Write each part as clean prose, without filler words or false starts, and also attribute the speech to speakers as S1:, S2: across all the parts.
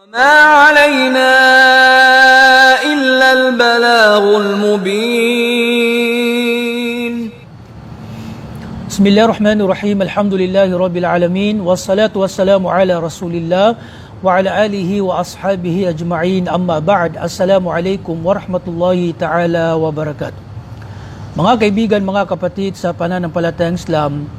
S1: وما علينا إلا البلاغ المبين.
S2: بسم الله الرحمن الرحيم. الحمد لله رب العالمين والصلاة والسلام على رسول الله وعلى آله وأصحابه أجمعين. أما بعد. Assalamu alaikum warahmatullahi ta'ala wabarakatuh. Mga kaibigan, mga kapatid sa pananampalatayang Islam,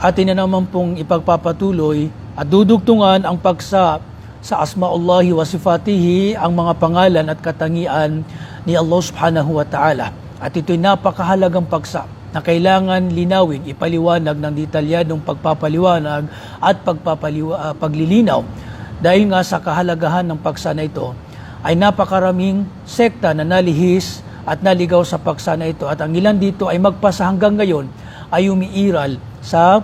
S2: atin na naman pong ipagpapatuloy at dudugtungan ang pagsa sa Asmaullahi wa Sifatihi, ang mga pangalan at katangian ni Allah subhanahu wa ta'ala. At ito'y napakahalagang paksa na kailangan linawin, ipaliwanag ng detalyadong pagpapaliwanag at paglilinaw. Dahil nga sa kahalagahan ng paksa na ito, ay napakaraming sekta na nalihis at naligaw sa paksa na ito. At ang ilan dito ay magpasa hanggang ngayon ay umiiral sa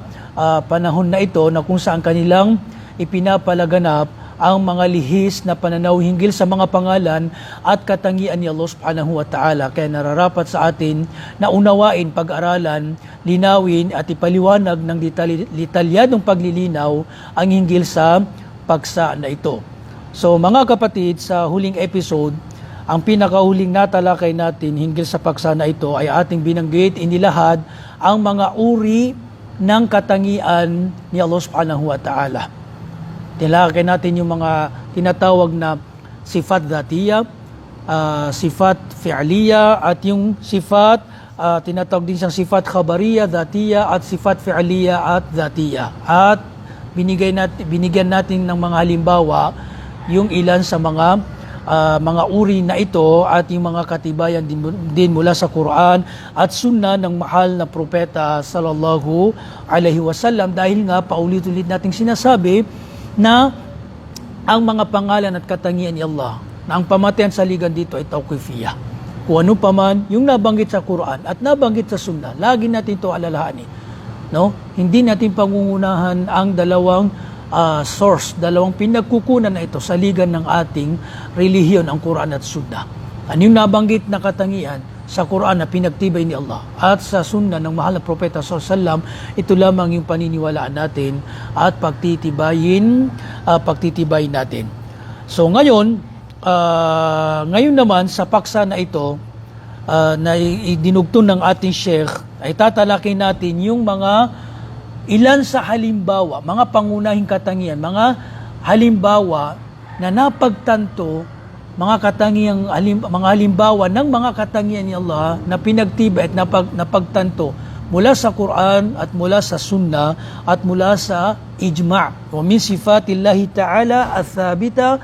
S2: panahon na ito na kung saan kanilang ipinapalaganap ang mga lihis na pananaw hinggil sa mga pangalan at katangian ni Allah subhanahu wa ta'ala. Kaya nararapat sa atin na unawain, pag-aralan, linawin at ipaliwanag ng detalyadong paglilinaw ang hinggil sa paksa na ito. So mga kapatid, sa huling episode, ang pinakahuling natalakay natin hinggil sa paksa na ito ay ating binanggit, inilahad ang mga uri ng katangian ni Allah subhanahu wa ta'ala. Tinalakay natin yung mga tinatawag na sifat dhatiya, sifat fi'liya, at yung sifat, tinatawag din siyang sifat khabariya, dhatiya, at sifat fi'liya at dhatiya. At binigyan natin ng mga halimbawa yung ilan sa mga uri na ito at yung mga katibayan din mula sa Quran at Sunnah ng mahal na propeta sallallahu alaihi wasallam. Dahil nga paulit-ulit nating sinasabi na ang mga pangalan at katangian ni Allah, na ang pamatayan sa ligan dito ay tawqifiyah. Kung ano pa man yung nabanggit sa Quran at nabanggit sa Sunnah, lagi natin ito alalahanin. No? Hindi natin pangungunahan ang dalawang source, dalawang pinagkukunan na ito sa ligan ng ating relihiyon, ang Quran at Sunnah. Ano yung nabanggit na katangian sa Quran na pinagtibay ni Allah at sa Sunnah ng mahal na propeta sallallahu alaihi wasallam, ito lamang yung paniniwalaan natin at pagtitibayin natin. So ngayon naman sa paksa na ito na idinugtong ng ating Sheikh, ay tatalakayin natin yung mga ilan sa halimbawa, mga pangunahing katangian, mga halimbawa na napagtanto, mga halimbawa ng mga katangian ni Allah na pinagtibay at napagtanto mula sa Quran at mula sa Sunnah at mula sa ijma'. Wa min sifatillahi ta'ala at-thabita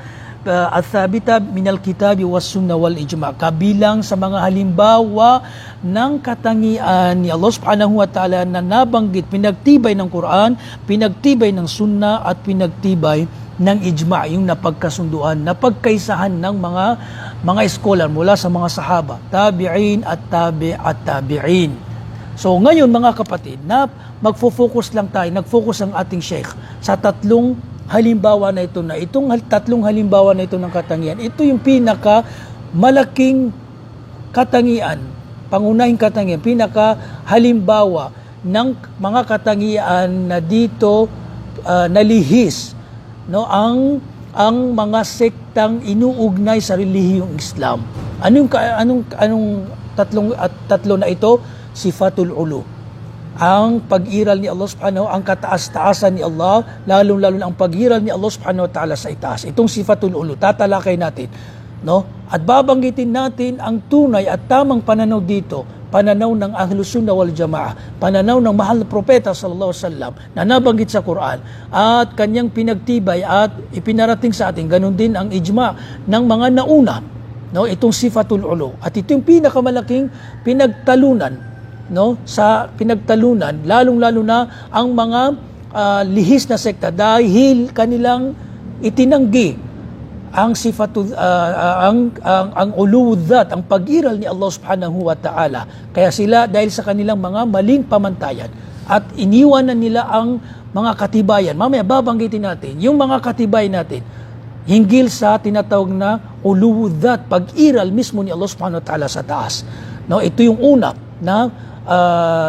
S2: minal kitabi was sunnah wal ijma'. Kabilang sa mga halimbawa ng katangian ni Allah subhanahu wa ta'ala na nabanggit, pinagtibay ng Quran, pinagtibay ng Sunnah at pinagtibay ng ijma', yung napagkasunduan, napagkaisahan ng mga scholar mula sa mga sahaba, tabi'in at tabi'in. So ngayon mga kapatid, na magfo-focus lang tayo, nag-focus ang ating Sheikh sa tatlong halimbawa na ito, na itong tatlong halimbawa na ito ng katangian. Ito yung pinaka malaking katangian, pangunahing katangian, pinaka halimbawa ng mga katangian na dito nalihis, no, ang mga sektang inuugnay sa relihiyong Islam. Anong tatlo na ito? Sifatul ulu. Ang pag-iral ni Allah subhanahu, ang kataas-taasan ni Allah, lalong-lalo na ang pag-iral ni Allah subhanahu wa ta'ala sa itaas. Itong sifatul ulu, tatalakay natin, no? At babanggitin natin ang tunay at tamang pananaw dito, pananaw ng Ahlus Sunnah wal Jamaah, pananaw ng mahal na propeta sallallahu alaihi wasallam na nabanggit sa Quran at kanyang pinagtibay at ipinarating sa atin. Ganun din ang ijma' ng mga nauna, no? Itong sifatul ulu. At ito yung pinakamalaking pinagtalunan, no, sa pinagtalunan, lalong-lalo na ang mga lihis na sekta, dahil kanilang itinanggi ang sifatul ang uluwudzat, ang pag-iral ni Allah subhanahu wa ta'ala. Kaya sila, dahil sa kanilang mga maling pamantayan at iniwanan nila ang mga katibayan. Mamaya babanggitin natin yung mga katibayan natin hinggil sa tinatawag na uluwudzat, pag-iral mismo ni Allah subhanahu wa ta'ala sa taas. No, ito yung una na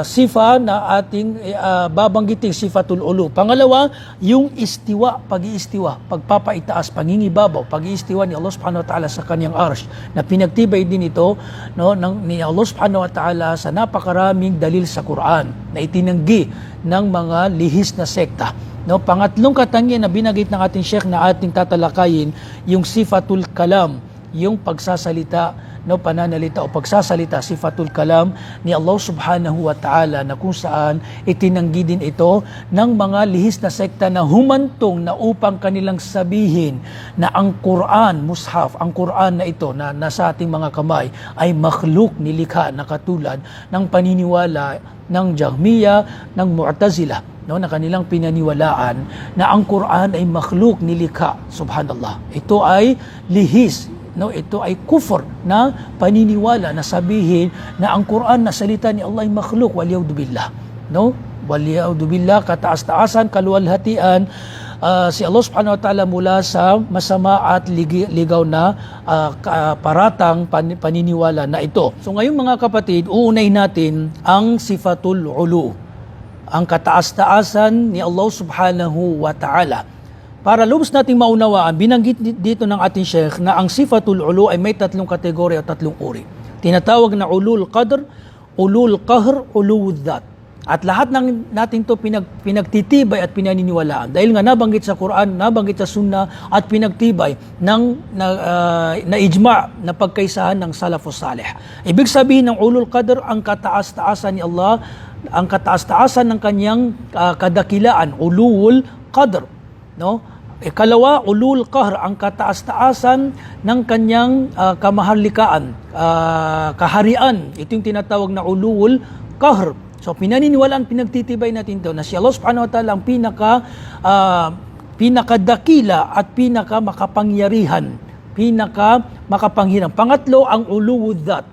S2: sifa na ating babanggiting sifatul ulu. Pangalawa, yung istiwa, pag-iistiwa, pagpapaitaas, pangingibabaw, pag-iistiwa ni Allah subhanahu wa ta'ala sa kanyang arsh, na pinagtibay din ito ni Allah subhanahu wa ta'ala sa napakaraming dalil sa Quran na itinanggi ng mga lihis na sekta. Pangatlong katangian na binagit ng ating Sheikh na ating tatalakayin, yung sifatul kalam, yung pagsasalita, pananalita o pagsasalita, sifatul kalam ni Allah subhanahu wa ta'ala, na kung saan itinanggi din ito ng mga lihis na sekta na humantong na upang kanilang sabihin na ang Quran, mushaf, ang Quran na ito na nasa ating mga kamay ay makhluk, nilikha, na katulad ng paniniwala ng Jahmiya, ng Mu'tazila, na kanilang pinaniwalaan na ang Quran ay makhluk, nilikha. Subhanallah. Ito ay lihis. Ito ay kufr na paniniwala na sabihin na ang Quran na salita ni Allah ay makhluk, waliyaudubillah. Waliyaudubillah, kataas-taasan, kaluwalhatian si Allah subhanahu wa ta'ala mula sa masama at ligaw na paratang paniniwala na ito. So ngayon mga kapatid, uunay natin ang sifatul ulu, ang kataas-taasan ni Allah subhanahu wa ta'ala. Para lubos nating maunawaan, binanggit dito ng ating Sheikh na ang sifatul ulu ay may tatlong kategorya o tatlong uri. Tinatawag na ulul qadr, ulul qahr, ulul dhat. At lahat ng natin to pinagtitibay at pinaniniwalaan. Dahil nga nabanggit sa Quran, nabanggit sa Sunnah, at pinagtibay na ijma' na pagkaisahan ng salafus salih. Ibig sabihin ng ulul qadr, ang kataas-taasan ni Allah, ang kataas-taasan ng kanyang kadakilaan, ulul qadr. Ikalawa, ulul qahr, ang kataas-taasan ng kanyang kamahalikaan, kaharian. Ito yung tinatawag na ulul qahr. So pinaniniwalaan, pinagtitibay natin ito na si Allah subhanahu wa ta'ala ang pinakadakila at pinakamakapangyarihan, Pangatlo, ang ulul dhat,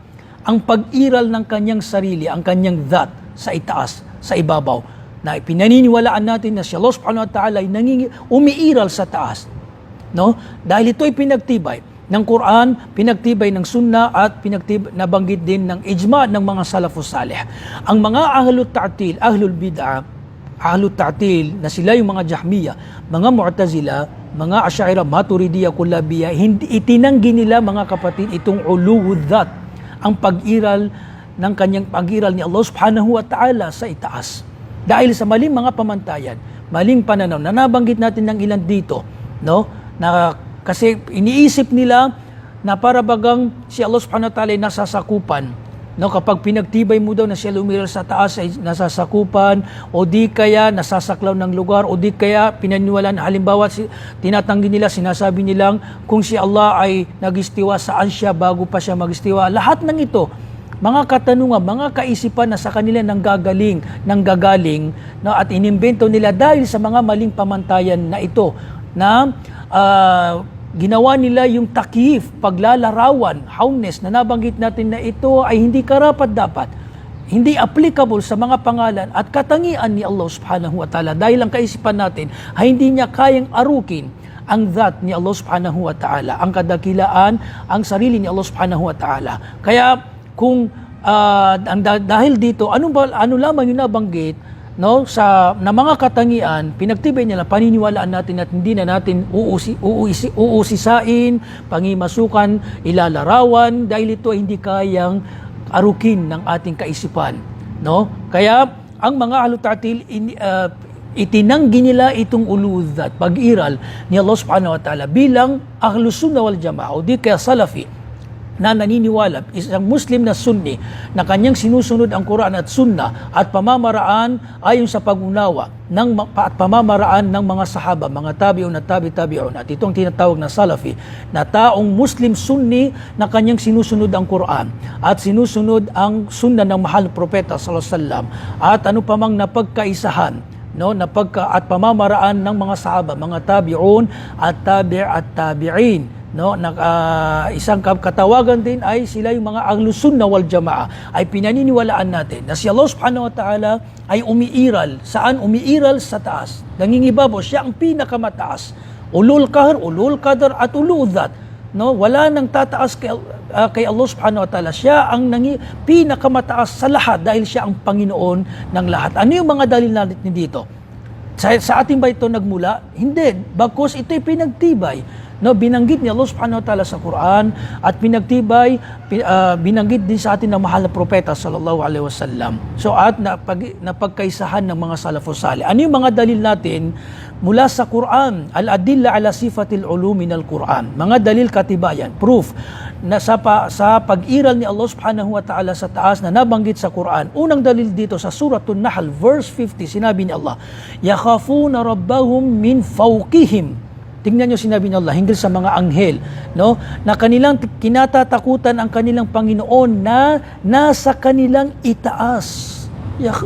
S2: ang pag-iral ng kanyang sarili, ang kanyang dhat sa itaas, sa ibabaw, na pinaniniwalaan natin na si Allah subhanahu wa ta'ala ay umiiral sa taas. Dahil ito ay pinagtibay ng Quran, pinagtibay ng Sunnah, at nabanggit din ng ijma' ng mga salafus salih. Ang mga ahlut ta'til, ahlul bid'ah, ahlut ta'til na sila yung mga Jahmiya, mga Mu'tazila, mga Asy'ariyah, Maturidiyya, Kullabiyya, hindi itinanggi nila mga kapatid itong uluwud dhat, ang pag-iral ng kanyang pag-iral ni Allah subhanahu wa ta'ala sa itaas. Dahil sa maling mga pamantayan, maling pananaw, na nabanggit natin ng ilan dito, na kasi iniisip nila na para bagang si Allah subhanahu wa ta'ala ay nasasakupan. Kapag pinagtibay mo daw na siya lumiral sa taas ay nasasakupan, o di kaya nasasaklaw ng lugar, o di kaya pinaniwalaan, halimbawa tinatanggi nila, sinasabi nilang kung si Allah ay nagistiwa, saan siya bago pa siya magistiwa. Lahat ng ito, mga katanungan, mga kaisipan na sa kanila nanggagaling at inimbento nila dahil sa mga maling pamantayan na ito, na ginawa nila yung takyif, paglalarawan, hawness, na nabanggit natin na ito ay hindi karapat-dapat, hindi applicable sa mga pangalan at katangian ni Allah subhanahu wa ta'ala, dahil ang kaisipan natin ay hindi niya kayang arukin ang dhat ni Allah subhanahu wa ta'ala, ang kadakilaan, ang sarili ni Allah subhanahu wa ta'ala. Kaya kung dahil dito, ano lamang yung nabanggit na mga katangian, pinagtibay nila, paniniwalaan natin at hindi na natin uusisain, pangimasukan, ilalarawan, dahil ito ay hindi kayang arukin ng ating kaisipan. Kaya ang mga ahlut ta'til, itinanggi nila itong ulul dhat, pag-iral ni Allah subhanahu wa ta'ala, bilang ahlus sunnah wal jama'ah, o di kaya salafi, na naniniwala, isang Muslim na Sunni, na kanyang sinusunod ang Quran at Sunnah at pamamaraan ayon sa pag-unawa at pamamaraan ng mga sahaba, mga tabi'un at tabi-tabi'un. At itong tinatawag na Salafi, na taong Muslim Sunni na kanyang sinusunod ang Quran at sinusunod ang Sunnah ng mahal na propeta sallallahu alaihi wasallam, at ano pa mang napagkaisahan at pamamaraan ng mga sahaba, mga tabi'un at tabi'in. Isang katawagan din ay sila yung mga ahlus sunnah wal jamaa, ay pinaniniwalaan natin na si Allah subhanahu wa ta'ala ay umiiral. Saan? Umiiral sa taas, nangingibabaw, siya ang pinakamataas. Ulul qahr, ulul qadr at ulul dhat. Wala nang tataas kay Allah subhanahu wa ta'ala. Siya ang pinakamataas sa lahat dahil siya ang Panginoon ng lahat. Ano yung mga dalil natin dito? Sa ating ba ito nagmula? Hindi. Bagkus ito'y pinagtibay. No, binanggit ni Allah subhanahu wa ta'ala sa Quran at pinagtibay, binanggit din sa atin ng mahal na propeta sallallahu alaihi wasallam. So at napagkaisahan ng mga salafus salih. Ano yung mga dalil natin mula sa Quran? Al-adilla ala sifatil ulumi minal Quran. Mga dalil katibayan, proof na sa pag-iral ni Allah subhanahu wa ta'ala sa taas na nabanggit sa Quran. Unang dalil dito sa Suratul Nahl verse 50, sinabi ni Allah, yakhafuna rabbahum min fawqihim. Tingnan niyo, sinabi ni Allah hinggil sa mga anghel, no, na kanilang kinatatakutan ang kanilang Panginoon na nasa kanilang itaas.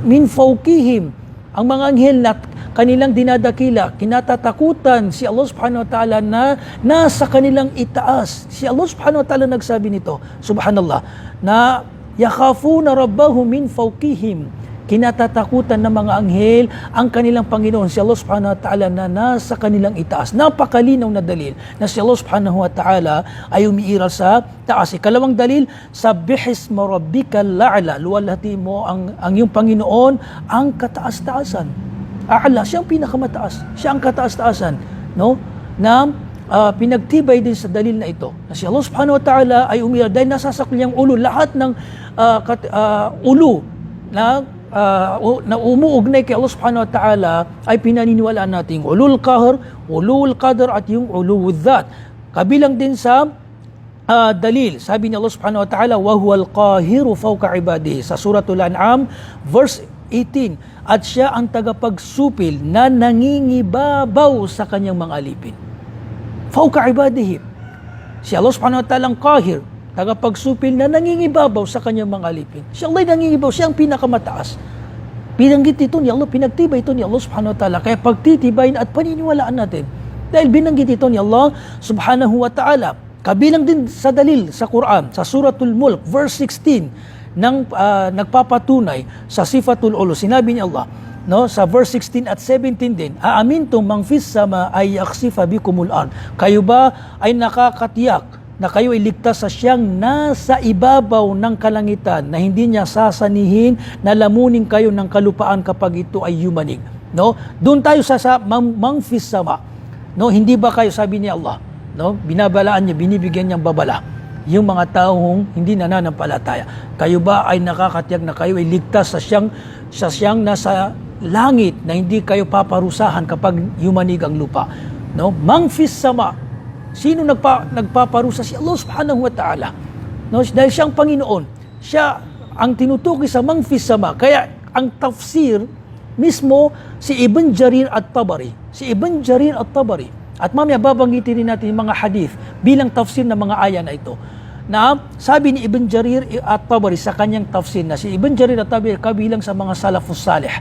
S2: Min fawqihim, ang mga anghel na kanilang dinadakila, kinatatakutan si Allah subhanahu wa ta'ala na nasa kanilang itaas. Si Allah subhanahu wa ta'ala nagsabi nito, subhanallah, na yakhafuna rabbahum min fawqihim. Kinatatakutan ng mga anghel ang kanilang Panginoon, si Allah subhanahu wa ta'ala na nasa kanilang itaas. Napakalinaw na dalil na si Allah subhanahu wa ta'ala ay umiiral sa taas. Ikalawang dalil, sabbihisma rabbikal la'ala, luwalhati mo ang iyong Panginoon ang kataas-taasan. A'la, siya ang pinakamataas, siya ang kataas-taasan, no? Na pinagtibay din sa dalil na ito na si Allah subhanahu wa ta'ala ay umiiral dahil nasasakli niyang ulo, lahat ng ulo na umuugnay kay Allah subhanahu wa ta'ala ay pinaniniwalaan natin ulul qahr, ulul qadr at yung ulul dhat. Kabilang din sa dalil, sabi ni Allah subhanahu wa ta'ala, wa huwal qahiru fawqa ibadihi, sa Suratul An'am verse 18, at siya ang tagapagsupil na nangingibabaw sa kanyang mga alipin. Fawqa ibadihi, si Allah subhanahu wa ta'ala ang qahir, tagapagsupil na nangingibabaw sa kanyang mga alipin. Siya Allah nangingibabaw, siya ang pinakamataas. Binanggit ito ni Allah, pinagtibay ito ni Allah subhanahu wa ta'ala. Kaya pagtitibayin at paniniwalaan natin. Dahil binanggit ito ni Allah subhanahu wa ta'ala. Kabilang din sa dalil sa Quran, sa Suratul Mulk, verse 16, nang nagpapatunay sa sifatul ulu. Sinabi ni Allah, no, sa verse 16 at 17 din, aamintum man fis sama ay yakhsifa bikumul ard. Kayo ba ay nakakatiyak na kayo ay ligtas sa siyang nasa ibabaw ng kalangitan, na hindi niya sasanihin na lamunin kayo ng kalupaan kapag ito ay yumanig. No? Doon tayo sa man fis sama. No, hindi ba kayo, sabi ni Allah, no, binabalaan niya, binibigyan niyang babala yung mga taong hindi nananampalataya. Kayo ba ay nakakatiyak na kayo ay ligtas sa siyang nasa langit, na hindi kayo paparusahan kapag yumanig ang lupa? No? Man fis sama. Sino nagpaparusa? Si Allah subhanahu wa ta'ala. No? Dahil siyang Panginoon, siya ang tinutukoy sa man fis sama. Kaya ang tafsir mismo si Ibn Jarir at-Tabari. Si Ibn Jarir at-Tabari. At mamaya babanggitin din natin yung mga hadith bilang tafsir ng mga aya na ito. Na sabi ni Ibn Jarir at-Tabari sa kanyang tafsir, na si Ibn Jarir at-Tabari kabilang sa mga salafus salih.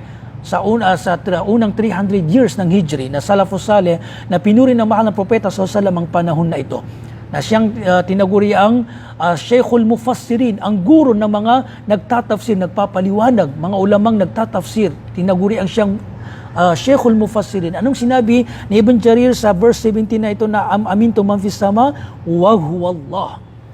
S2: Sa unang 300 years ng Hijri, na salafus salih na pinuri ng mahal na propeta sallallahu alaihi wasallam ang panahon na ito, na siyang tinaguri ang Sheikhul Mufassirin, ang guro ng mga nagtatafsir, nagpapaliwanag, mga ulamang nagtatafsir, tinaguri ang siyang Sheikhul Mufassirin. Anong sinabi ni Ibn Jarir sa verse 17 na ito, na amintum man fis sama wa huwa Allah.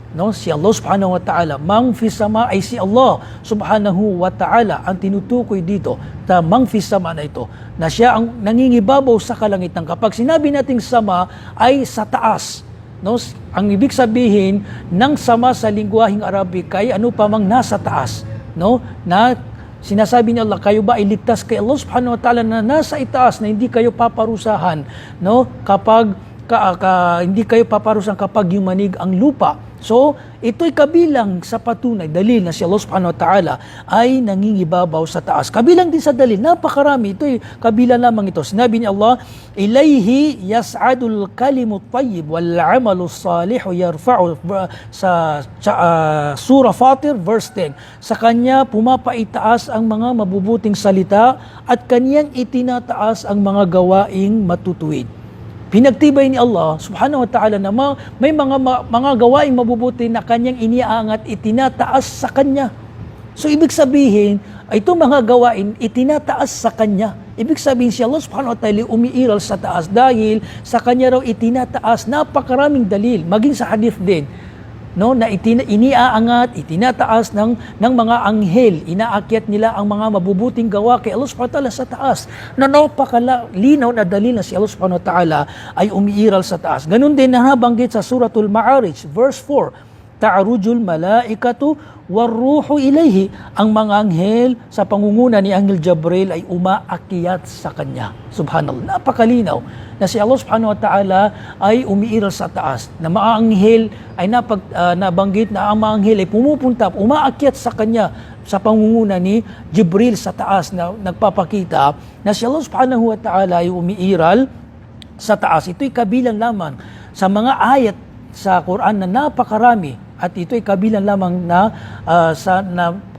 S2: No, si Allah subhanahu wa ta'ala, man fis sama ay si Allah subhanahu wa ta'ala ang tinutukoy dito, na man fis sama na ito, na siya ang nangingibabaw sa kalangitan. Kapag sinabi nating sama ay sa taas, no, ang ibig sabihin ng sama sa lingwaheng Arabic ay ano pa mang nasa taas, no, na sinasabi ni Allah, kayo ba iligtas kay Allah subhanahu wa ta'ala na nasa itaas, na hindi kayo paparusahan, no, kapag hindi kayo paparusahan kapag yumanig ang lupa. So, ito'y kabilang sa patunay, dalil na si Allah subhanahu wa ta'ala ay nangingibabaw sa taas. Kabilang din sa dalil, napakarami, ito'y kabilang lamang ito. Sinabi ni Allah, ilayhi yas'adul kalimut tayyib wal amalus salihu yarfa'u, sa Surah Fatir verse 10. Sa kanya pumapaitaas ang mga mabubuting salita at kanyang itinataas ang mga gawaing matutuwid. Pinagtibay ni Allah subhanahu wa ta'ala na may mga gawaing mabubuti na kanyang iniaangat, itinataas sa kanya. So ibig sabihin, itong mga gawain itinataas sa kanya. Ibig sabihin si Allah subhanahu wa ta'ala umiiral sa taas dahil sa kanya raw itinataas. Napakaraming dalil, maging sa hadith din, no, na iniaangat, itinataas ng mga anghel, inaakyat nila ang mga mabubuting gawa kay Allah subhanahu wa ta'ala sa taas, na napakalinaw na dalil na si Allah subhanahu wa ta'ala ay umiiral sa taas. Ganun din na nabanggit sa Suratul Ma'arij, verse 4, ta'arujul malaikatu warruhu ilayhi, ang mga anghel sa pangunguna ni Anghel Jabril ay umaakyat sa kanya. Subhanallah, napakalinaw na si Allah subhanahu wa ta'ala ay umiiral sa taas, na mga anghel ay nabanggit na ang mga anghel ay pumupunta, umaakyat sa kanya sa pangunguna ni Jibril sa taas, na nagpapakita na si Allah subhanahu wa ta'ala ay umiiral sa taas. Ito'y kabilang lamang sa mga ayat sa Quran na napakarami, at ito'y kabilang lamang na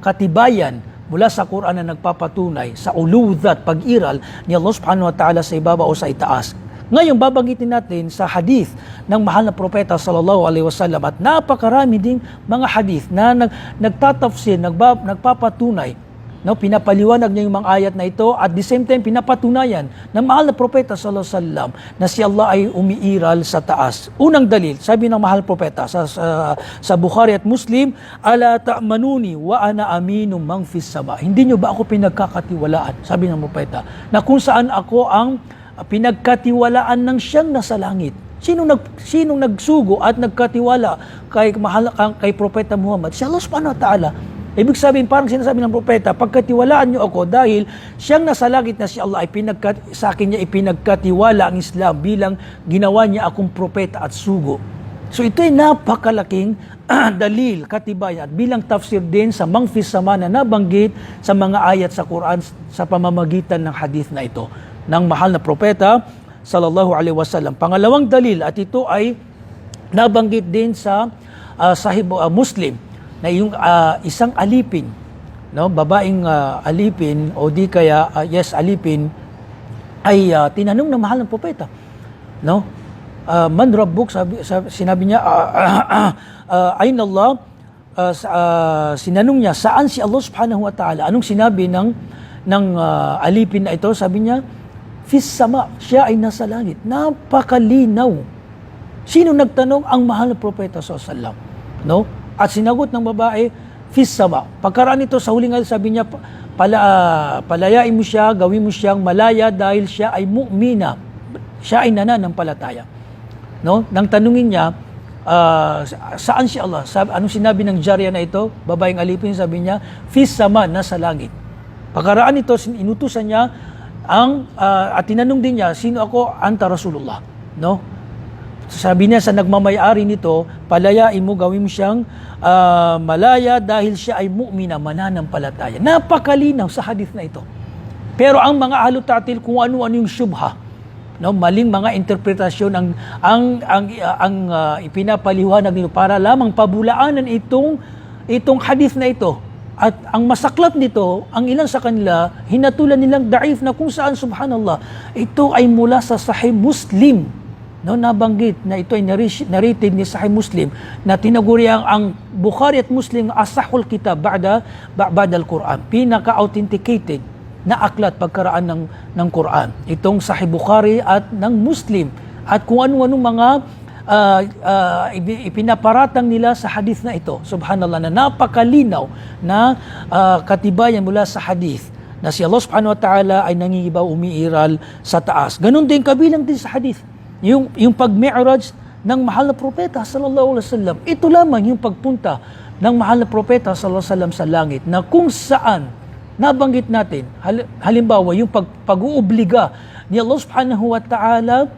S2: katibayan mula sa Quran na nagpapatunay sa uludat, pag-iral ni Allah subhanahu wa ta'ala sa ibaba o sa itaas. Ngayon, babanggitin natin sa hadith ng mahal na propeta sallallahu alaihi wasallam, at napakarami ding mga hadith na nagtatafsir, nagpapatunay, no, pinapaliwanag niya yung mga ayat na ito, at the same time pinapatunayan ng mahal na propeta sallallahu alaihi wasallam na si Allah ay umiiral sa taas. Unang dalil, sabi ng mahal propeta sa Bukhari at Muslim, ala ta'manuni wa ana aminum man fis sama. Hindi nyo ba ako pinagkakatiwalaan, sabi ng propeta, na kung saan ako ang pinagkatiwalaan ng siyang nasa langit. Sinong nagsugo at nagkatiwala kay propeta Muhammad? Si Allah subhanahu wa ta'ala. Ibig sabihin, parang sinasabi ng propeta, pagkatiwalaan nyo ako dahil siyang nasa langit na si Allah ay sa akin niya ipinagkatiwala ang Islam bilang ginawa niya akong propeta at sugo. So ito ay napakalaking dalil, katibayan, at bilang tafsir din sa mangfis sama na nabanggit sa mga ayat sa Quran sa pamamagitan ng hadith na ito ng mahal na propeta sallallahu alaihi wasallam. Pangalawang dalil, at ito ay nabanggit din sa Sahih Muslim, na yung isang alipin, no, babaeng alipin o di kaya alipin, ay tinanong ng mahal ng propeta, no, man rabbuk, sinabi niya, ayna Allah, sinanong niya saan si Allah subhanahu wa ta'ala. Anong sinabi ng alipin na ito? Sabi niya, fis sama, siya ay nasa langit. Napakalinaw. Sino nagtanong? Ang mahal ng propeta sallallahu alaihi wasallam, no? At sinagot ng babae, fis sama. Pagkaraan nito sa huling sabi niya, palayain mo siya, gawin mo siyang malaya dahil siya ay mu'mina. Siya ay nananampalataya. No? Nang tanungin niya, saan si Allah? Anong sinabi ng jarya na ito? Babaeng alipin, sabi niya, fis sama, nasa langit. Pagkaraan nito, inutusan niya at tinanong din niya, sino ako? Anta Rasulullah. No? Sabi niya sa nagmamayari nito, palayain mo, gawin mo siyang malaya dahil siya ay mu'mina, mananampalataya. Napakalinaw sa hadith na ito. Pero ang mga alutatil, kung ano-ano yung syubha, no, maling mga interpretasyon ang ipinapaliwanag nito para lamang pabulaanan itong hadith na ito. At ang masaklap nito, ang ilan sa kanila, hinatulan nilang daif na kung saan, subhanallah, ito ay mula sa Sahih Muslim. No, nabanggit na ito ay narrated ni Sahih Muslim, na tinaguri ang Bukhari at Muslim asahul kitab ba'da al-Quran, pinaka-authenticated na aklat pagkaraan ng Quran. Itong Sahih Bukhari at ng Muslim, at kung ano-anong mga ipinaparatang nila sa hadith na ito. Subhanallah, na napakalinaw na katibayan mula sa hadith na si Allah subhanahu wa ta'ala ay nangingibaw, umiiral sa taas. Ganon din, kabilang din sa hadith yung pag-mi'raj ng mahal na propeta sallallahu alaihi wasallam. Ito lamang yung pagpunta ng mahal na propeta sallallahu alaihi wasallam sa langit, na kung saan nabanggit natin, halimbawa yung pag-uubliga ni Allah subhanahu wa ta'ala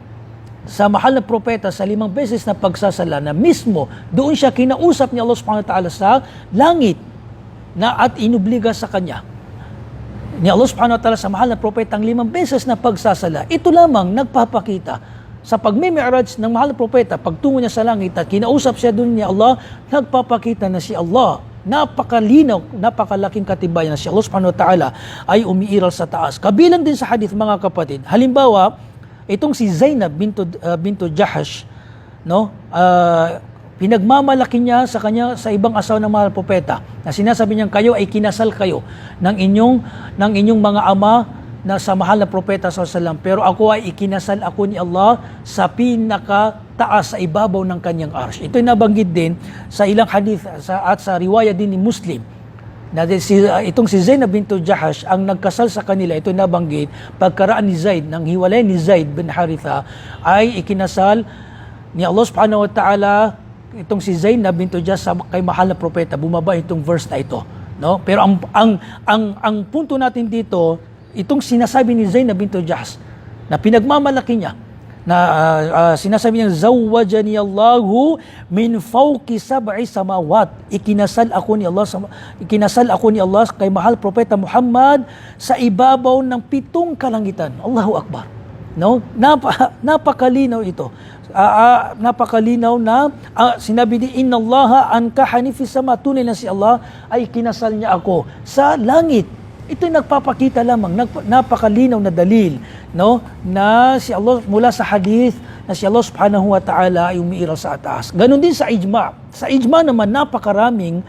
S2: sa mahal na propeta sa 5 beses na pagsasala, na mismo doon siya kinausap ni Allah subhanahu wa ta'ala sa langit, na at inubliga sa kanya ni Allah subhanahu wa ta'ala sa mahal na propeta ang 5 beses na pagsasala. Ito lamang nagpapakita sa pagmimi'raj ng mahal na propeta, pagtungo niya sa langit at kinausap siya doon ni Allah, nagpapakita na si Allah, napakalinaw, napakalaking katibayan na si Allah subhanahu wa ta'ala ay umiiral sa taas. Kabilang din sa hadith, mga kapatid, halimbawa, itong si Zainab bintu Jahash, no, pinagmamalaki niya sa ibang asawa ng mahal na propeta, na sinasabi niya, kayo ay kinasal kayo ng inyong mga ama na sa mahal na propeta sallallahu, pero ako ay ikinasal ako ni Allah sa pinakataas sa ibabaw ng kanyang arsh. Ito'y nabanggit din sa ilang hadith at sa riwaya din ni Muslim na itong si Zainab bintu Jahash ang nagkasal sa kanila. Ito nabanggit pagkaraan ni Zaid, nang hiwalay ni Zaid bin Haritha, ay ikinasal ni Allah subhanahu wa ta'ala itong si Zainab bintu Jahash kay mahal na propeta. Bumaba itong verse na ito, no? Pero ang punto natin dito, itong sinasabi ni Zainab bintu Jahash na pinagmamalaki niya, na sinasabi niya, zawwajani Allahu min fawqi sab'i samawat. Ikinasal ako ni Allah kay mahal propeta Muhammad sa ibabaw ng 7 kalangitan. Allahu Akbar. No? Napakalinaw ito. Napakalinaw na sinabi ni inna Allaha ankahani fi sama, tunay na si Allah ay kinasal niya ako sa langit. Ito'y nagpapakita lamang, napakalinaw na dalil, no, na si Allah, mula sa hadith, na si Allah subhanahu wa ta'ala ay umiiral sa ataas. Ganon din sa ijma. Sa ijma naman, napakaraming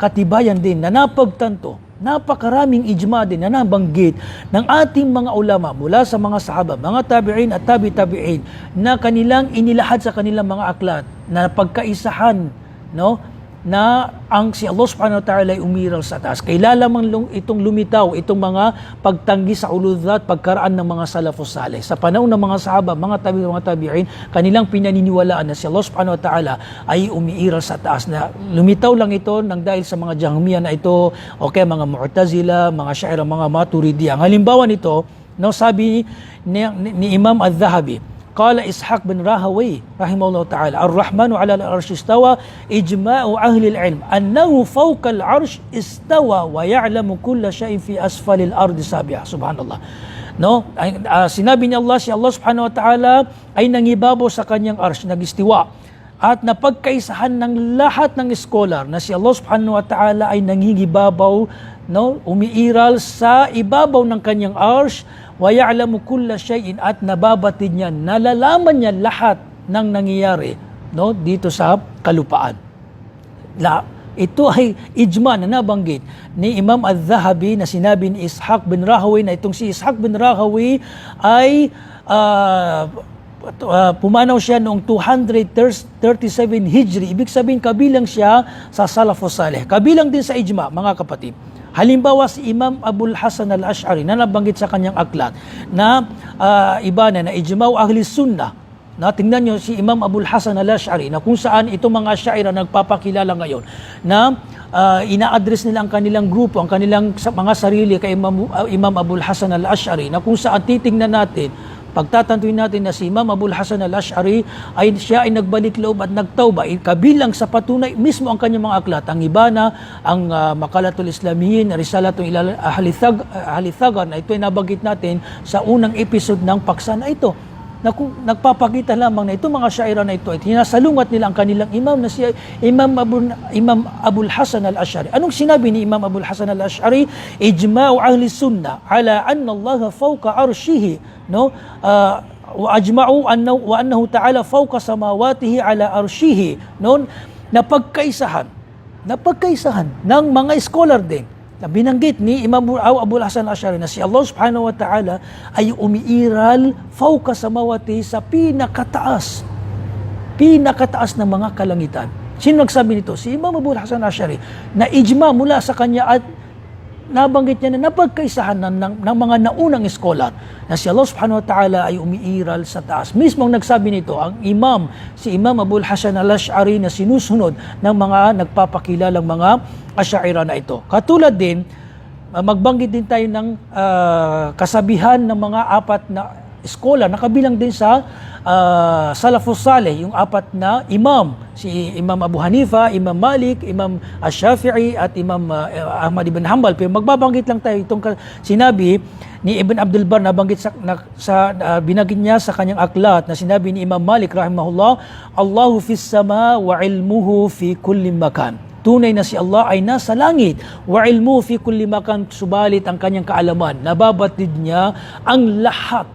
S2: katibayan din na napagtanto, napakaraming ijma din na nabanggit ng ating mga ulama mula sa mga sahaba, mga tabi'in at tabi-tabi'in, na kanilang inilahad sa kanilang mga aklat na pagkaisahan, no, na ang si Allah subhanahu wa ta'ala ay umiral sa taas. Kaya lamang itong lumitaw, itong mga pagtanggi sa uludat, pagkaraan ng mga salafus salih. Sa panahon ng mga sahaba, mga tabi'in, kanilang pinaniniwalaan na si Allah subhanahu wa ta'ala ay umiiral sa taas. Na lumitaw lang ito nang dahil sa mga Jahmiya na ito, o kaya mga Mu'tazila, mga Syairah, mga Maturidiyya. Ang halimbawa nito, no, sabi ni Imam Al-Dhahabi, قال إسحاق بن راهوي رحمه الله تعالى الرحمن على العرش استوى إجماع أهل العلم أنه فوق العرش استوى ويعلم كل شيء في أسفل الأرض سابعة. سبحان الله. No, sinabi ni Allah, si Allah subhanahu wa ta'ala ay nangibabaw sa kanyang arsh, nagistiwa, at napagkaisahan ng lahat ng scholar na si Allah subhanahu wa ta'ala ay nangingibabaw, no, umiiral sa ibabaw ng kanyang arsh, wa ya'lamu kulla shay'in, at nababatid niya, nalalaman niya lahat ng nangyayari, no, dito sa kalupaan. Ito ay ijma na nabanggit ni Imam Al-Dhahabi na sinabi ni Ishaq bin Rahawi, na itong si Ishaq bin Rahawi ay pumanaw siya noong 237 Hijri. Ibig sabihin, kabilang siya sa Salafus Salih. Kabilang din sa ijma, mga kapatid. Halimbawa si Imam Abul Hasan al-Ash'ari na nabanggit sa kanyang aklat na iba na ijma'u ahli sunnah. Na tingnan nyo si Imam Abul Hasan al-Ash'ari na kung saan itong mga Syairah nagpapakilala ngayon na ina-address nila ang kanilang grupo, ang kanilang mga sarili kay Imam Abul Hasan al-Ash'ari, na kung saan titingnan natin, pagtatantuin natin na si Imam Abul Hasan al-Ash'ari ay siya ay nagbalik loob at nagtauba, kabilang sa patunay mismo ang kanyang mga aklat. Ang iba na ang Maqalatul Islamiyin, Risalatul ila Ahli Thagar, na ito ay nabanggit natin sa unang episode ng paksa na ito. Nagpapakita lamang na itong mga syairah na ito ay tinasalungat nila ang kanilang imam na si Imam Abul Hasan al-Ash'ari. Anong sinabi ni Imam Abul Hasan al-Ash'ari? Ijma'u ahli sunnah ala anna Allah fawqa arshihi, no, wa ajma'u annahu ta'ala fawqa samawatihi ala arshihi, no, napagkaisahan ng mga scholar din na binanggit ni Imam Abul Hasan al-Ash'ari na si Allah subhanahu wa ta'ala ay umiiral fawqa samawati, sa pinakataas ng mga kalangitan. Sino nagsabi nito? Si Imam Abul Hasan al-Ash'ari, na ijma mula sa kanya, at nabanggit niya na napagkaisahan ng mga naunang scholar na si Allah subhanahu wa ta'ala ay umiiral sa taas. Mismo ang nagsabi nito ang si Imam Abul Hasan al-Ash'ari na sinusunod ng mga nagpapakilalang mga Asy'ariyah na ito. Katulad din, magbanggit din tayo ng kasabihan ng mga 4 na scholar na kabilang din sa Salafus Salih, yung 4 na imam, si Imam Abu Hanifa, Imam Malik, Imam Ash-Shafi'i at Imam Ahmad ibn Hanbal. Pero magbabanggit lang tayo itong sinabi ni Ibn Abdul Bar, nabanggit binanggit niya sa kanyang aklat, na sinabi ni Imam Malik rahimahullah, Allahu fis sama wa ilmuhu fi kulli makan. Tunay na si Allah ay nasa langit, wa ilmuhu fi kulli makan, subalit ang kanyang kaalaman, nababatid niya ang lahat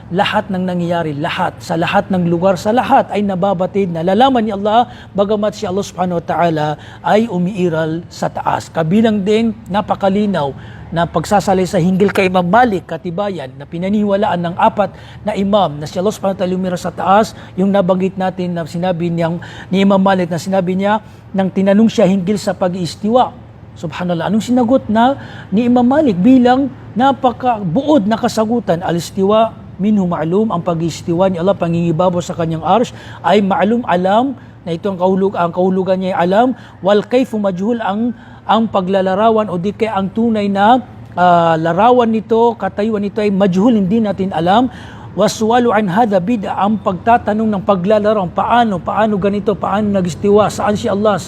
S2: lahat ng nangyayari, sa lahat ng lugar, sa lahat ay nababatid, nalalaman ni Allah, bagamat si Allah subhanahu wa ta'ala ay umiiral sa taas. Kabilang din, napakalinaw na pagsasalay sa hinggil kay Imam Malik, katibayan, na pinaniwalaan ng 4 na imam na si Allah subhanahu wa ta'ala umiiral sa taas, yung nabanggit natin na sinabi ni Imam Malik na sinabi niya, nang tinanong siya hinggil sa pag-iistiwa. Subhanallah, anong sinagot ni Imam Malik bilang napakabuod na kasagutan? Al-istiwa minhu ma'lum, ang pag-istiwa ni Allah, pangingibabaw sa kanyang arsh ay ma'lum, alam, na ito ang kahulugan niya ay alam, wal kayfu majhul, ang paglalarawan o di kaya ang tunay na larawan nito, katayuan nito ay majhul, hindi natin alam. Waswalu an hadha bid'a, ang pagtatanong ng paglalarawan, paano ganito, paano nagistiwa, saan si Allah,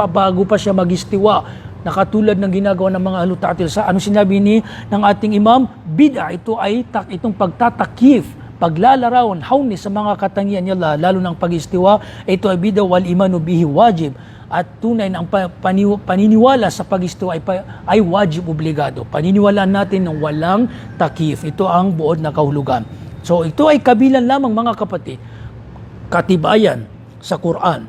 S2: bago pa siya magistiwa, nakatulad ng ginagawa ng mga ahlu ta'til. Sa ano sinabi ng ating imam, bid'a, ito ay itong pagtatakif, paglalarawan, hawni sa mga katangian niya, lalo ng pag-istiwa, ito ay bid'a wal imanu bihi wajib. At tunay na ang paniniwala sa pag-istiwa ay wajib, obligado. Paniniwalaan natin ng walang takif. Ito ang buod na kahulugan. So ito ay kabilang lamang, mga kapatid, katibayan sa Quran,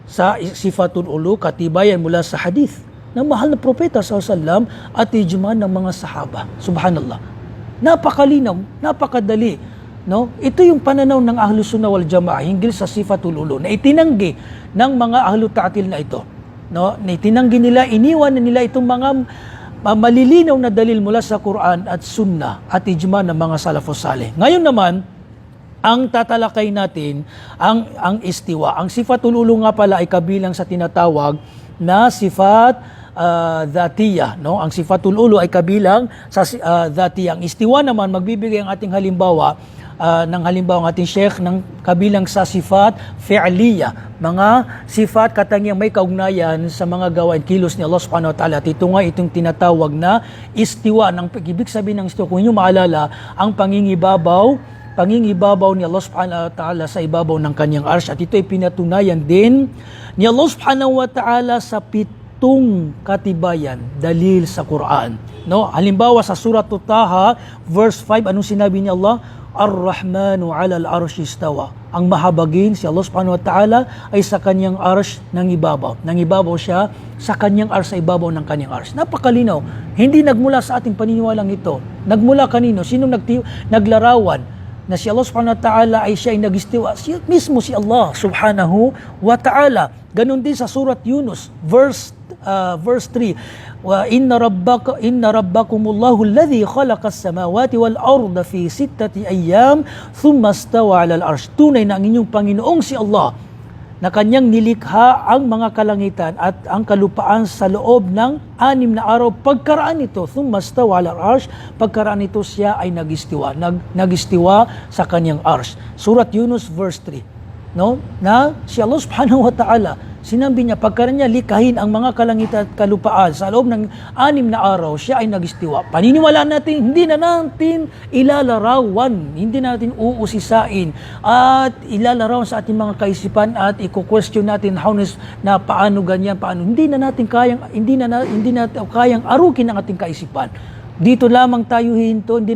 S2: sa sifatul ulu, katibayan mula sa hadith ng mahal na propeta sallallahu at ijma ng mga sahaba. Subhanallah. Napakalinaw, napakadali, no? Ito yung pananaw ng Ahlus Sunnah wal Jamaa hinggil sa sifatul ulu na itinanggi ng mga ahlu ta'til na ito, no? Na itinanggi nila, iniwan na nila itong mga malilinaw na dalil mula sa Quran at Sunnah at ijma ng mga salafus salih. Ngayon naman, ang tatalakay natin ang istiwa. Ang sifatul ulu nga pala ay kabilang sa tinatawag na sifat dhatiyah, no? Ang sifatul ulu ay kabilang sa dhatiyah. Ang istiwa naman, magbibigay ang ating halimbawa ng halimbawa ng ating sheikh ng kabilang sa sifat fi'liyah, mga sifat katangiang may kaugnayan sa mga gawain kilos ni Allah subhanahu wa ta'ala. At ito nga itong tinatawag na istiwa. Ng ibig sabihin ng istiwa, kung inyo maalala, ang pangingibabaw ni Allah subhanahu wa ta'ala sa ibabaw ng kanyang arsh. At ito ay pinatunayan din ni Allah subhanahu wa ta'ala sa pitong katibayan, dalil sa Quran. No? Halimbawa sa surah Taha, verse 5, anong sinabi ni Allah? Ar-Rahmanu 'alal arshi istawa. Ang mahabagin si Allah subhanahu wa ta'ala ay sa kanyang arsh nangibabaw. Nangibabaw siya sa kanyang arsh, sa ibabaw ng kanyang arsh. Napakalinaw. Hindi nagmula sa ating paniniwalang ito. Nagmula kanino? Sinong naglarawan na si Allah subhanahu wa ta'ala ay siya ay nagistiwa? Mismo si Allah subhanahu wa ta'ala. Ganon din sa surat Yunus, verse 3. Wa inna rabbakumullahu alladhi khalaqas samawati wal arda fi 6 ayyam thumma istawa 'alal arsh. Tunay na ang inyong Panginoong si Allah na kanyang nilikha ang mga kalangitan at ang kalupaan sa loob ng 6 na araw. Pagkaraan nito, thumma istawa 'alal arsh, pagkaraan nito siya ay nagistiwa sa kanyang arsh. Surat Yunus verse 3. No? Na si Allah subhanahu wa ta'ala, sinabi niya, pagkaraan niya likahin ang mga kalangitan at kalupaan sa loob ng 6 na araw, siya ay nagistiwa. Paniniwalaan natin, hindi na natin ilalarawan, hindi natin uusisain at ilalarawan sa ating mga kaisipan at i-question natin na paano ganyan, paano. Hindi na natin kayang arukin ang ating kaisipan. Dito lamang tayo hinto, hindi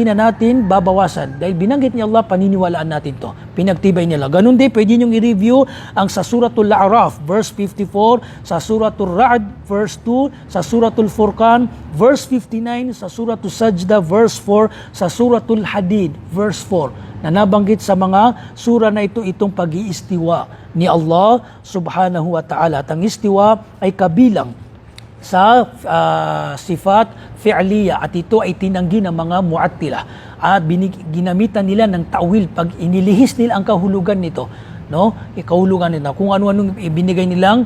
S2: na natin babawasan. Dahil binanggit ni Allah, paniniwalaan natin to. Pinagtibay nila. Ganun din, pwede niyong i-review ang sa Suratul A'raf, verse 54, sa Suratul Ra'd, verse 2, sa Suratul Furqan, verse 59, sa Suratul Sajda, verse 4, sa Suratul Hadid, verse 4, na nabanggit sa mga sura na itong pag-iistiwa ni Allah subhanahu wa ta'ala. At ang istiwa ay kabilang sa sifat fi'liyah at ito ay tinanggi ng mga mu'attila at ginamitan nila ng ta'wil pag inilihis nila ang kahulugan nito, no? Kahulugan nila kung ano-anong ibinigay nilang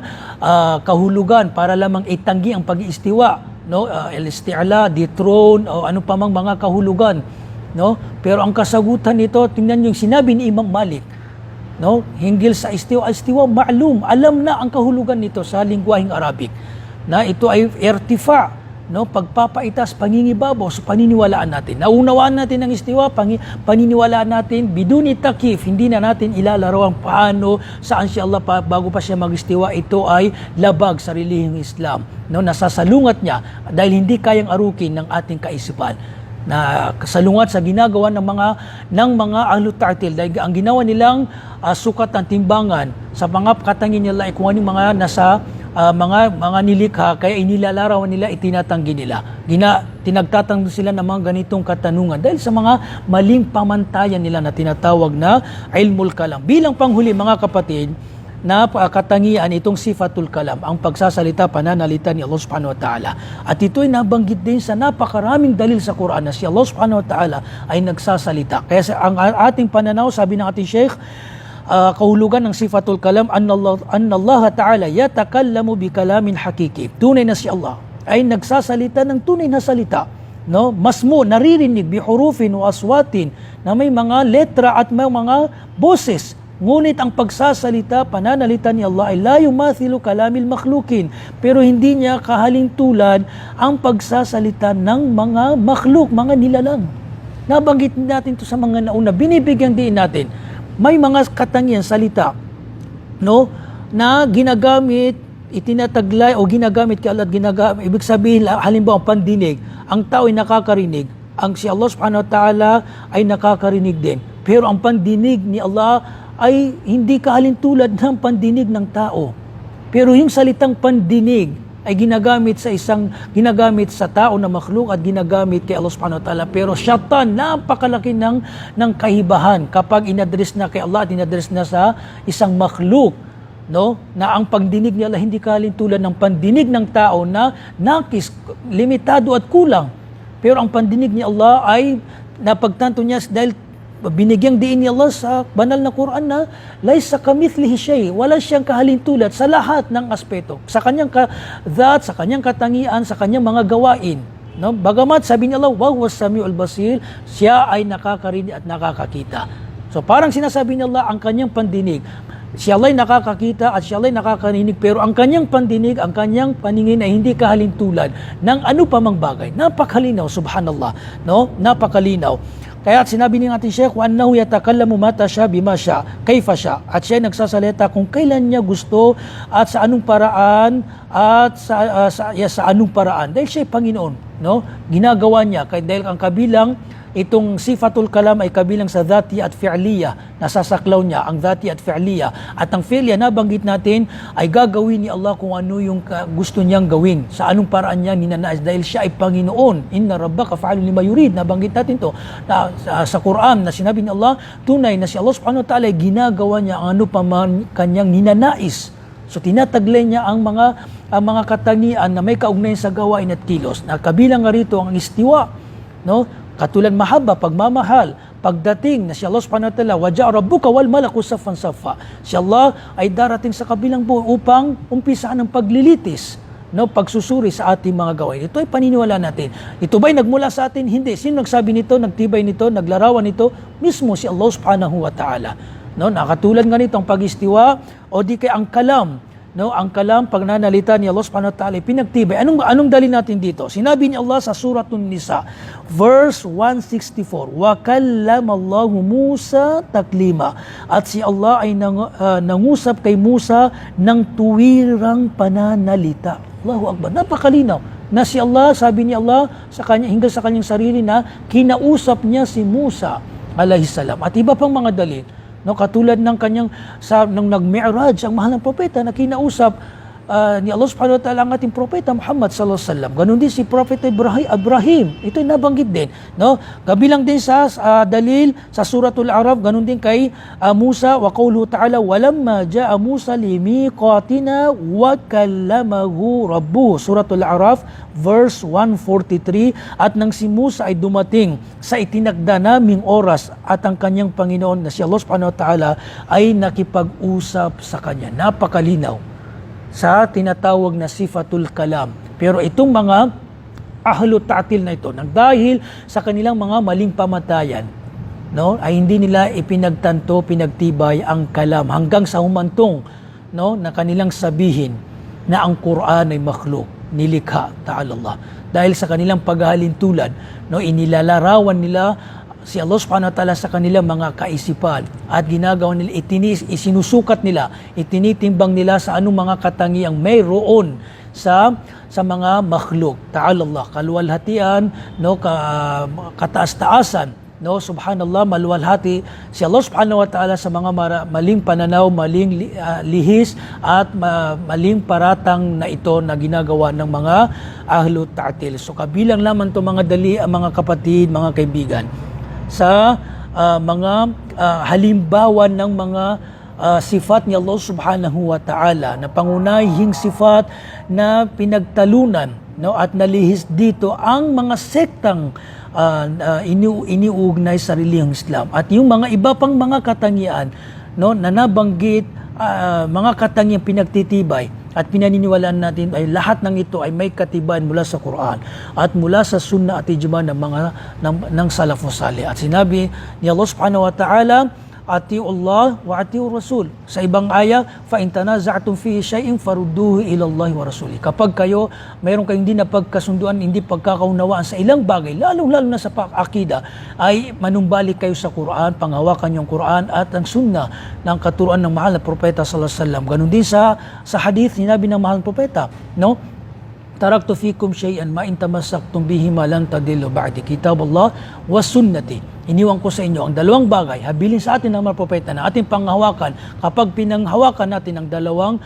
S2: kahulugan para lamang itanggi ang pag-iistiwa, no? El-isti'la, dethrone o ano pa mang mga kahulugan, no? Pero ang kasagutan nito, tingnan niyo yung sinabi ni Imam Malik, no? Hinggil sa istiwa, ma'lum, alam na ang kahulugan nito sa lingwaheng Arabic, na ito ay irtifa, no, pagpapaitas, pangingibabaw, so paniniwalaan natin. Naunawaan natin ang istiwa, paniniwalaan natin, biduni takif, hindi na natin ilalarawan paano, saan si Allah bago pa siya mag-istiwa. Ito ay labag sa relihiyong Islam, no, nasasalungat niya dahil hindi kayang arukin ng ating kaisipan. na salungat sa ginagawa ng mga ahlut ta'til, dahil ang ginawa nilang sukat ng timbangan sa mga katangin nila ay kung anong mga nasa mga nilikha, kaya inilalarawan nila, itinatanggi nila. Tinagtatanggol sila ng mga ganitong katanungan dahil sa mga maling pamantayan nila na tinatawag na ilmul kalam. Bilang panghuli mga kapatid, na katangian itong sifatul kalam, ang pagsasalita, pananalita ni Allah subhanahu wa ta'ala. At ito'y nabanggit din sa napakaraming dalil sa Quran na si Allah subhanahu wa ta'ala ay nagsasalita. Kaya ang ating pananaw, sabi ng ating Sheikh, kahulugan ng sifatul kalam, anna Allah ta'ala yatakallamu bi kalamin hakiki. Tunay na si Allah ay nagsasalita ng tunay na salita. No, masmo, naririnig bi hurufin wa aswatin, na may mga letra at may mga boses. Ngunit ang pagsasalita, pananalita ni Allah ay la yumathilu kalamil makhlukin, pero hindi niya kahaling tulad ang pagsasalita ng mga makhluk, mga nilalang. Nabanggit natin ito sa mga nauna, binibigyan din natin. May mga katangian salita, no, na ginagamit, itinataglay o ginagamit kay Allah at ginagamit, ibig sabihin, halimbawa pandinig, ang tao ay nakakarinig, ang si Allah subhanahu wa ta'ala ay nakakarinig din. Pero ang pandinig ni Allah ay hindi kahalintulad ng pandinig ng tao. Pero yung salitang pandinig ay ginagamit sa tao na makhluk at ginagamit kay Allah subhanahu wa ta'ala. Pero syaitan, napakalaki ng kahibahan kapag inaddress na kay Allah at inaddress na sa isang makhluk, no, na ang pandinig ni Allah hindi kahalintulad ng pandinig ng tao na nakis, limitado at kulang. Pero ang pandinig ni Allah ay napagtanto niya dahil binigyang diin ni Allah sa banal na Quran na laysa kamithlihi shay, wala siyang kahalintulad sa lahat ng aspeto, sa kanyang sa kanyang katangian, sa kanyang mga gawain, no? Bagamat sabi ni Allah, wa huwas samiul basir, siya ay nakakarinig at nakakakita. So parang sinasabi ni Allah ang kanyang pandinig, siya ay nakakakita at siya ay nakakarinig, pero ang kanyang pandinig, ang kanyang paningin ay hindi kahalintulad ng ano pa mang bagay. Napakalinaw, subhanallah, no? Napakalinaw. Kaya sinabi ni ating Sheikh, وَأَنَّهُ يَتَكَلَّمُ مَتَى شَاءَ بِمَا شَاءَ كَيْفَ شَاءَ. At siya nagsasalita kung kailan niya gusto at sa anong paraan at sa anong paraan. Dahil siya ay Panginoon, no? Ginagawa niya dahil ang kabilang itong sifatul kalam ay kabilang sa dhati at fi'liya, nasasaklaw niya ang dhati at fi'liya. At ang fi'liya, nabanggit natin, ay gagawin ni Allah kung ano yung gusto niyang gawin, sa anong paraan niya ninanais, dahil siya ay Panginoon. Inna rabbaka fa'alun lima yurid. Nabanggit natin to sa Quran na sinabi ni Allah, tunay na si Allah subhanahu wa ta'ala ay ginagawa niya ang ano pa man kanyang ninanais. So tinataglay niya ang mga katangian na may kaugnayan sa gawain at kilos. Na kabilang nga rito ang istiwa, no? Katulad mahabba, pagmamahal, pagdating na si Allah subhanahu wa ta'ala, waja'a rabbuka wal malaku saffan saffa. Si Allah ay darating sa kabilang buhay upang umpisaan ang paglilitis, no, pagsusuri sa ating mga gawain. Ito ay paniniwala natin. Ito ba'y nagmula sa atin? Hindi. Sino nagsabi nito, nagtibay nito, naglarawan nito? Mismo si Allah subhanahu wa ta'ala. No, nakatulad nga nito ang pag-istiwa o di kay ang kalam. No, ang kalam, pagnanalita ni Allah subhanahu wa ta'ala, pinagtibay. Anong dali natin dito? Sinabi ni Allah sa Suratun Nisa, verse 164, wa kallama Allahu Musa taklima. At si Allah ay nangusap kay Musa ng tuwirang pananalita. Allahu Akbar. Napakalinaw na si Allah, sabi ni Allah sa kanya, hingga sa kanyang sarili na kinausap niya si Musa alayhis salam. At iba pang mga dalil. No, katulad ng kanyang nang nag-mi'raj ang mahal ng propeta na kinausap ni Allah subhanahu wa ta'ala ang ating propeta Muhammad sallallahu alaihi wasallam. Ganon din si propeta Ibrahim. Ito'y nabanggit din, no? Kabilang din sa dalil sa suratul Araf, ganon din kay Musa wa qawluhu ta'ala walamma ja'a Musa limiqatina wa kallamahu rabbuhu. Suratul Araf verse 143, at nang si Musa ay dumating sa itinakda naming oras at ang kanyang Panginoon na si Allah subhanahu wa ta'ala ay nakipag-usap sa kanya. Napakalinaw sa tinatawag na sifatul kalam. Pero itong mga ahlut ta'til na ito, dahil sa kanilang mga maling pamatayan, no, ay hindi nila ipinagtanto, pinagtibay ang kalam hanggang sa humantong, no, na kanilang sabihin na ang Quran ay makhluk, nilikha ta'ala Allah. Dahil sa kanilang paghahalintulad, no, inilalarawan nila si Allah subhanahu wa ta'ala sa kanilang mga kaisipan at ginagawa nila, isinusukat nila, itinitimbang nila sa anong mga katangiang mayroon sa mga makhluk. Ta'ala Allah, kaluwalhatian, no, kataas-taasan, no, subhanallah, maluwalhati si Allah subhanahu wa ta'ala sa mga maling pananaw, maling lihis at maling paratang na ito na ginagawa ng mga ahlu ta'til. So kabilang lamang to mga mga kapatid, mga kaibigan, sa mga halimbawa ng mga sifat ni Allah subhanahu wa ta'ala, na pangunahing sifat na pinagtalunan, no, at nalihis dito ang mga sektang iniuugnay sa relihiyong Islam, at yung mga iba pang mga katangian, no, na nabanggit, mga katangiang pinagtitibay at pinaniniwalaan natin ay lahat ng ito ay may katibayan mula sa Quran at mula sa Sunnah at ijma ng Salafus Salih. At sinabi ni Allah subhanahu wa ta'ala, atiu Allah wa atiu Rasul. Sa ibang aya, fa in tanaza'tum fihi shay'in farudduhu ila Allah wa Rasuli. Kapag kayo mayroon kayong hindi napagkasunduan, hindi pagkakaunawaan sa ilang bagay, lalo na sa akida, ay manumbalik kayo sa Quran, panghawakan yung Quran at ang Sunnah ng katuruan ng mahal na propeta sallallahu alaihi wasallam. Ganun din sa hadith sinabi ng mahal na propeta, no? Taraktu fikum shay'an ma in tamassaktum bihi ma lan tadillu ba'di, kitabullah wa sunnati. Iniwan ko sa inyo ang dalawang bagay, habilin sa atin ng mga propeta na ating panghawakan. Kapag pinanghawakan natin ang dalawang